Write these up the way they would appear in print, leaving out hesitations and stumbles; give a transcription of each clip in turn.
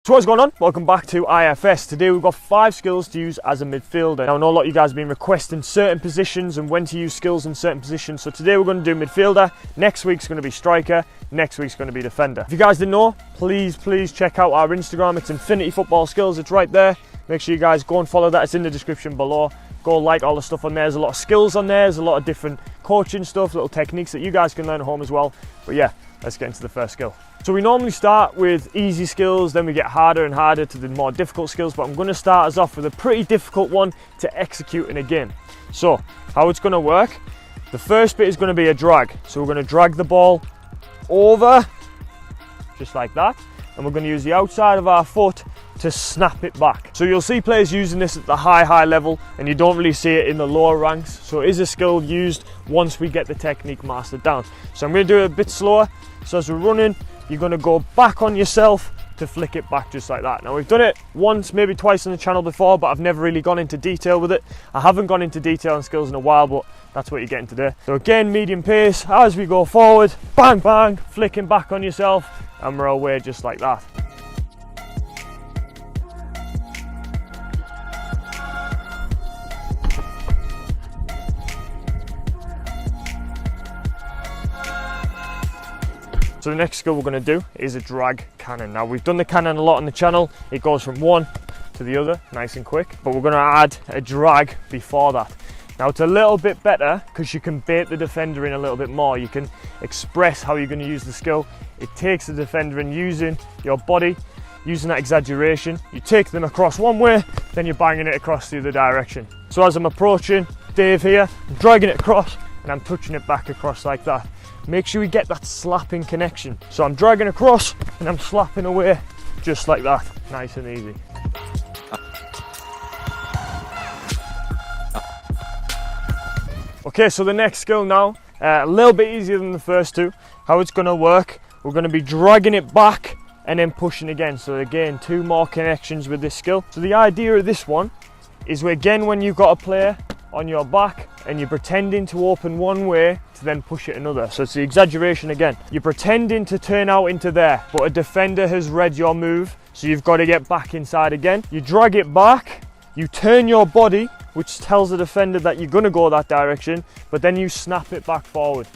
So what's going on? Welcome back to IFS. Today we've got 5 skills to use as a midfielder. Now I know a lot of you guys have been requesting certain positions and when to use skills in certain positions. So today we're going to do midfielder, next week's going to be striker, next week's going to be defender. If you guys didn't know, please check out our Instagram. It's Infinity Football Skills, it's right there. Make sure you guys go and follow that, it's in the description below. Go like all the stuff on there, there's a lot of skills on there, there's a lot of different coaching stuff, little techniques that you guys can learn at home as well. But yeah, let's get into the first skill. So we normally start with easy skills, then we get harder and harder to the more difficult skills, but I'm going to start us off with a pretty difficult one to execute in a game. So how it's going to work, the first bit is going to be a drag. So we're going to drag the ball over, just like that, and we're going to use the outside of our foot to snap it back. So you'll see players using this at the high level, and you don't really see it in the lower ranks. So it is a skill used once we get the technique mastered down. So I'm going to do it a bit slower. So as we're running, you're going to go back on yourself to flick it back just like that. Now we've done it once, maybe twice on the channel before, but I've never really gone into detail with it. I haven't gone into detail on skills in a while, but that's what you're getting today. So again, medium pace, as we go forward, bang, bang, flicking back on yourself, and we're away just like that. So the next skill we're going to do is a drag cannon. Now we've done the cannon a lot on the channel. It goes from one to the other, nice and quick. But we're going to add a drag before that. Now it's a little bit better because you can bait the defender in a little bit more. You can express how you're going to use the skill. It takes the defender in using your body, using that exaggeration. You take them across one way, then you're banging it across the other direction. So as I'm approaching Dave here, I'm dragging it across and I'm touching it back across like that. Make sure we get that slapping connection. So I'm dragging across and I'm slapping away just like that, nice and easy. Okay, so the next skill now, a little bit easier than the first two. How it's going to work, we're going to be dragging it back and then pushing again. So again, 2 more connections with this skill. So the idea of this one is again, when you've got a player on your back and you're pretending to open one way to then push it another. So it's the exaggeration again. You're pretending to turn out into there, but a defender has read your move, so you've got to get back inside again. You drag it back, you turn your body, which tells the defender that you're going to go that direction, but then you snap it back forward.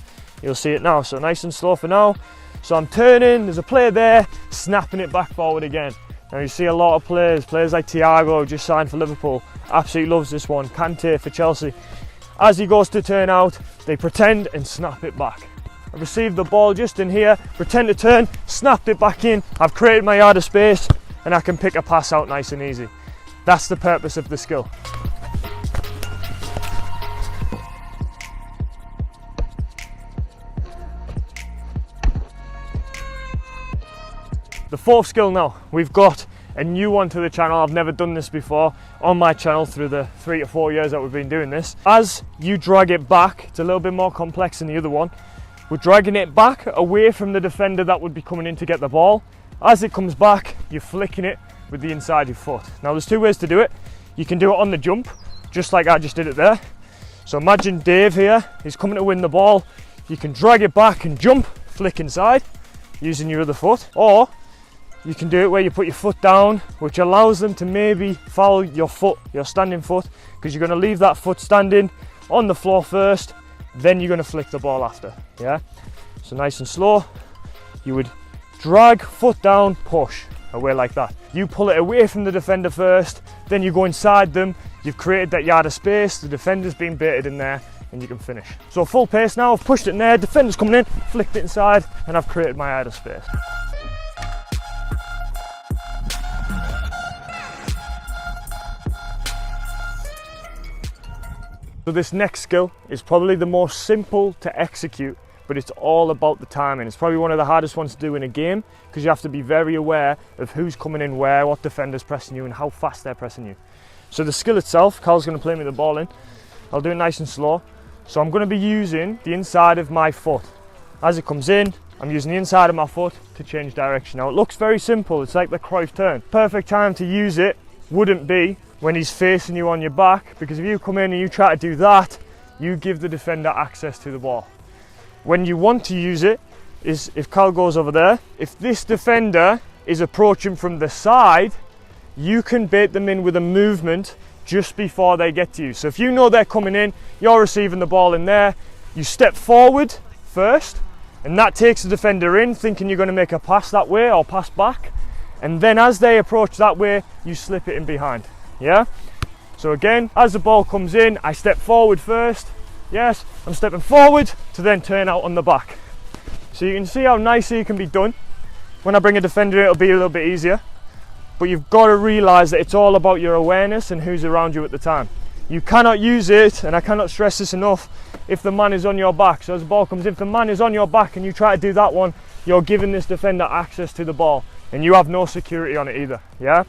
You'll see it now, so nice and slow for now. So I'm turning, there's a player there, snapping it back forward again. Now you see a lot of players like Thiago, just signed for Liverpool, absolutely loves this one. Kante for Chelsea. As he goes to turn out, they pretend and snap it back. I've received the ball just in here, pretend to turn, snapped it back in. I've created my yard of space and I can pick a pass out nice and easy. That's the purpose of the skill. The fourth skill now, we've got a new one to the channel. I've never done this before on my channel through the 3 to 4 years that we've been doing this. As you drag it back, it's a little bit more complex than the other one. We're dragging it back away from the defender that would be coming in to get the ball. As it comes back, you're flicking it with the inside of your foot. Now there's 2 ways to do it. You can do it on the jump, just like I just did it there. So imagine Dave here, he's coming to win the ball. You can drag it back and jump, flick inside, using your other foot. Or you can do it where you put your foot down, which allows them to maybe foul your foot, your standing foot, because you're going to leave that foot standing on the floor first, then you're going to flick the ball after. Yeah. So nice and slow. You would drag, foot down, push away like that. You pull it away from the defender first, then you go inside them. You've created that yard of space. The defender's been baited in there, and you can finish. So full pace now. I've pushed it in there. Defender's coming in, flicked it inside, and I've created my yard of space. So this next skill is probably the most simple to execute, but it's all about the timing. It's probably one of the hardest ones to do in a game because you have to be very aware of who's coming in where, what defender's pressing you and how fast they're pressing you. So the skill itself, Carl's going to play me the ball in. I'll do it nice and slow. So I'm going to be using the inside of my foot. As it comes in, I'm using the inside of my foot to change direction. Now it looks very simple, it's like the Cruyff turn. Perfect time to use it wouldn't be when he's facing you on your back, because if you come in and you try to do that, you give the defender access to the ball. When you want to use it is if Carl goes over there, if this defender is approaching from the side, you can bait them in with a movement just before they get to you. So if you know they're coming in, you're receiving the ball in there, you step forward first, and that takes the defender in, thinking you're going to make a pass that way or pass back. And then as they approach that way, you slip it in behind. Yeah? So again, as the ball comes in, I step forward first. Yes, I'm stepping forward to then turn out on the back. So you can see how nicely it can be done. When I bring a defender in, it'll be a little bit easier. But you've got to realise that it's all about your awareness and who's around you at the time. You cannot use it, and I cannot stress this enough, if the man is on your back. So as the ball comes in, if the man is on your back and you try to do that one, you're giving this defender access to the ball, and you have no security on it either. Yeah?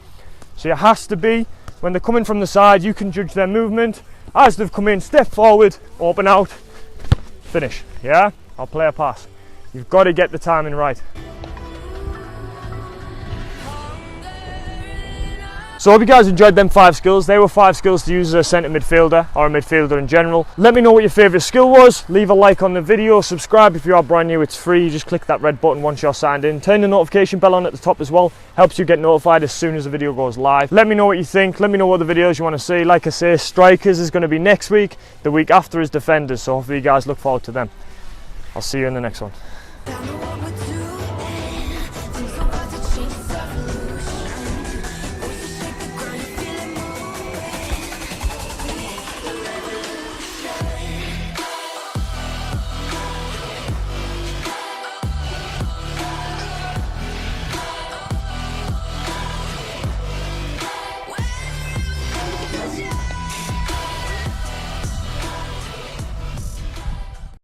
So it has to be, when they're coming from the side, you can judge their movement. As they've come in, step forward, open out, finish. Yeah? I'll play a pass. You've got to get the timing right. So I hope you guys enjoyed them 5 skills. They were 5 skills to use as a centre midfielder or a midfielder in general. Let me know what your favourite skill was. Leave a like on the video. Subscribe if you are brand new. It's free. You just click that red button once you're signed in. Turn the notification bell on at the top as well. Helps you get notified as soon as the video goes live. Let me know what you think. Let me know what the videos you want to see. Like I say, strikers is going to be next week. The week after is defenders. So hopefully you guys look forward to them. I'll see you in the next one.